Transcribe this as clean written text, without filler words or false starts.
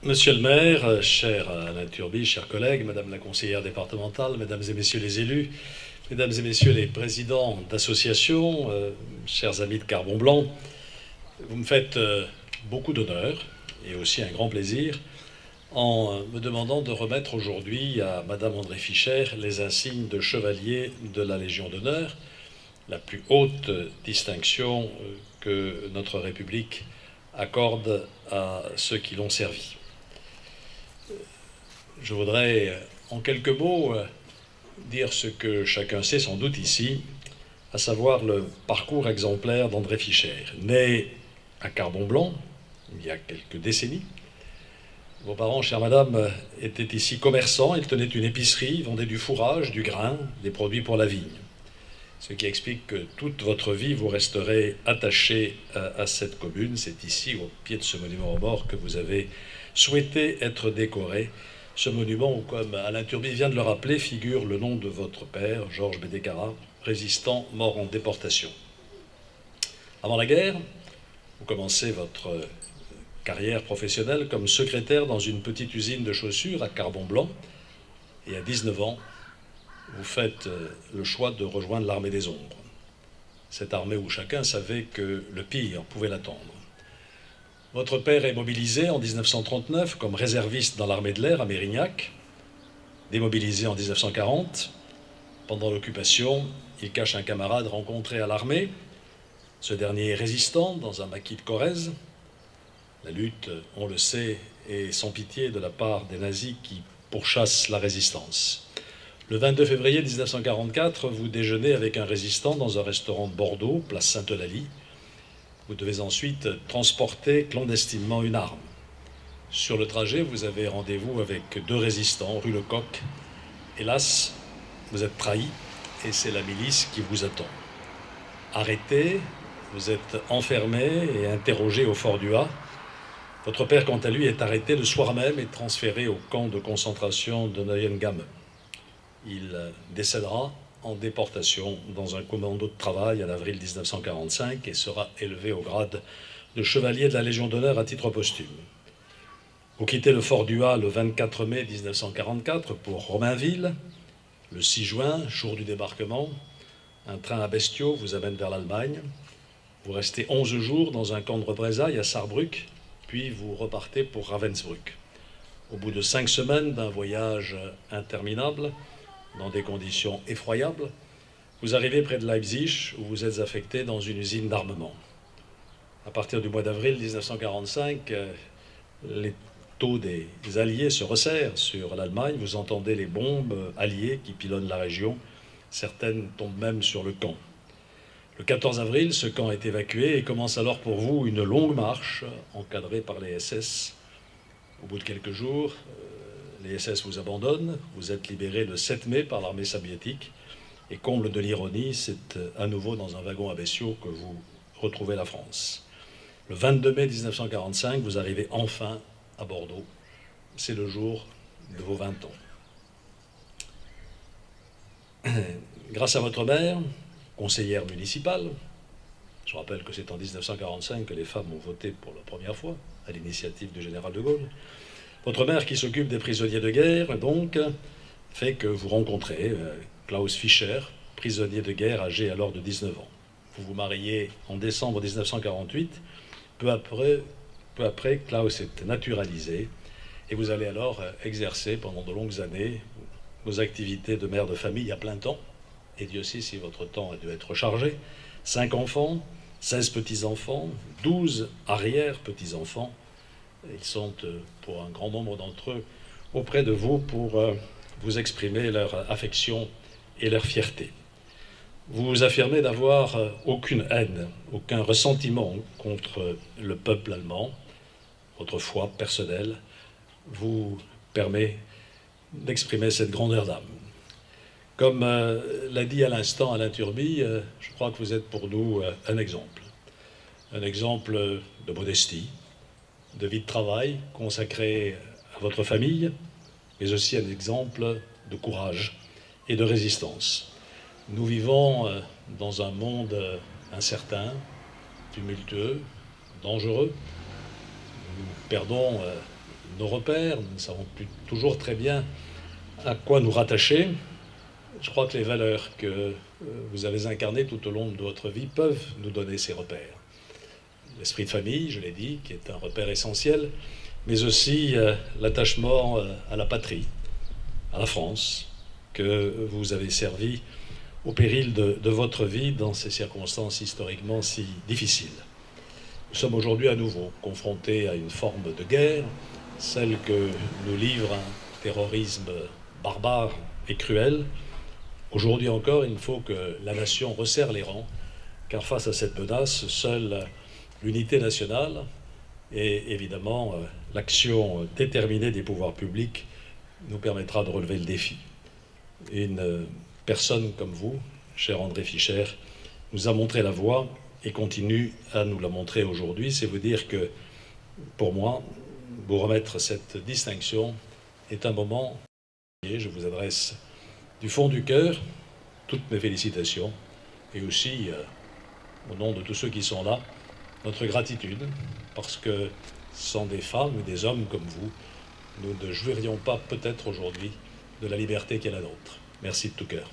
Monsieur le maire, cher Alain Turby, chers collègues, madame la conseillère départementale, mesdames et messieurs les élus, mesdames et messieurs les présidents d'associations, chers amis de Carbon Blanc, vous me faites beaucoup d'honneur et aussi un grand plaisir en me demandant de remettre aujourd'hui à madame André Fischer les insignes de chevalier de la Légion d'honneur, la plus haute distinction que notre République accorde à ceux qui l'ont servi. Je voudrais, en quelques mots, dire ce que chacun sait sans doute ici, à savoir le parcours exemplaire d'André Fischer. Né à Carbon Blanc, il y a quelques décennies, vos parents, chère madame, étaient ici commerçants, ils tenaient une épicerie, vendaient du fourrage, du grain, des produits pour la vigne. Ce qui explique que toute votre vie, vous resterez attaché à cette commune. C'est ici, au pied de ce monument aux morts, que vous avez souhaité être décoré. Ce monument où, comme Alain Turby vient de le rappeler, figure le nom de votre père, Georges Bédécara, résistant mort en déportation. Avant la guerre, vous commencez votre carrière professionnelle comme secrétaire dans une petite usine de chaussures à Carbon Blanc. Et à 19 ans, vous faites le choix de rejoindre l'armée des ombres. Cette armée où chacun savait que le pire pouvait l'attendre. Votre père est mobilisé en 1939 comme réserviste dans l'armée de l'air à Mérignac. Démobilisé en 1940, pendant l'occupation, il cache un camarade rencontré à l'armée. Ce dernier est résistant dans un maquis de Corrèze. La lutte, on le sait, est sans pitié de la part des nazis qui pourchassent la résistance. Le 22 février 1944, vous déjeunez avec un résistant dans un restaurant de Bordeaux, place Sainte-Eulalie. Vous devez ensuite transporter clandestinement une arme. Sur le trajet, vous avez rendez-vous avec deux résistants, rue Lecoq. Hélas, vous êtes trahi et c'est la milice qui vous attend. Arrêté, vous êtes enfermé et interrogé au fort du Ha. Votre père, quant à lui, est arrêté le soir même et transféré au camp de concentration de Neuengamme. Il décédera en déportation dans un commando de travail en avril 1945 et sera élevé au grade de chevalier de la Légion d'honneur à titre posthume. Vous quittez le fort du Ha le 24 mai 1944 pour Romainville. Le 6 juin, jour du débarquement, un train à bestiaux vous amène vers l'Allemagne. Vous restez 11 jours dans un camp de représailles à Saarbrück, puis vous repartez pour Ravensbrück. Au bout de 5 semaines d'un voyage interminable, dans des conditions effroyables, vous arrivez près de Leipzig, où vous êtes affecté dans une usine d'armement. À partir du mois d'avril 1945, les taux des Alliés se resserrent sur l'Allemagne. Vous entendez les bombes alliées qui pilonnent la région. Certaines tombent même sur le camp. Le 14 avril, ce camp est évacué et commence alors pour vous une longue marche encadrée par les SS. Au bout de quelques jours, les SS vous abandonnent, vous êtes libéré le 7 mai par l'armée soviétique et comble de l'ironie, c'est à nouveau dans un wagon à bestiaux que vous retrouvez la France. Le 22 mai 1945, vous arrivez enfin à Bordeaux. C'est le jour de vos 20 ans. Grâce à votre mère, conseillère municipale, je rappelle que c'est en 1945 que les femmes ont voté pour la première fois, à l'initiative du général de Gaulle. Votre mère, qui s'occupe des prisonniers de guerre, donc, fait que vous rencontrez Klaus Fischer, prisonnier de guerre âgé alors de 19 ans. Vous vous mariez en décembre 1948. Peu après, Klaus est naturalisé et vous allez alors exercer pendant de longues années vos activités de mère de famille à plein temps. Et Dieu sait si votre temps a dû être chargé. 5 enfants, 16 petits-enfants, 12 arrière-petits-enfants. Ils sont, pour un grand nombre d'entre eux, auprès de vous pour vous exprimer leur affection et leur fierté. Vous affirmez n'avoir aucune haine, aucun ressentiment contre le peuple allemand. Votre foi personnelle vous permet d'exprimer cette grandeur d'âme. Comme l'a dit à l'instant Alain Turby, je crois que vous êtes pour nous un exemple. Un exemple de modestie, de vie de travail consacré à votre famille, mais aussi un exemple de courage et de résistance. Nous vivons dans un monde incertain, tumultueux, dangereux. Nous perdons nos repères, nous ne savons plus toujours très bien à quoi nous rattacher. Je crois que les valeurs que vous avez incarnées tout au long de votre vie peuvent nous donner ces repères. L'esprit de famille, je l'ai dit, qui est un repère essentiel, mais aussi l'attachement à la patrie, à la France, que vous avez servi au péril de votre vie dans ces circonstances historiquement si difficiles. Nous sommes aujourd'hui à nouveau confrontés à une forme de guerre, celle que nous livre un terrorisme barbare et cruel. Aujourd'hui encore, il faut que la nation resserre les rangs, car face à cette menace, seule l'unité nationale et évidemment l'action déterminée des pouvoirs publics nous permettra de relever le défi. Une personne comme vous, cher André Fischer, nous a montré la voie et continue à nous la montrer aujourd'hui. C'est vous dire que, pour moi, vous remettre cette distinction est un moment. Je vous adresse du fond du cœur toutes mes félicitations et aussi, au nom de tous ceux qui sont là, notre gratitude, parce que sans des femmes ou des hommes comme vous, nous ne jouirions pas peut-être aujourd'hui de la liberté qui est la nôtre. Merci de tout cœur.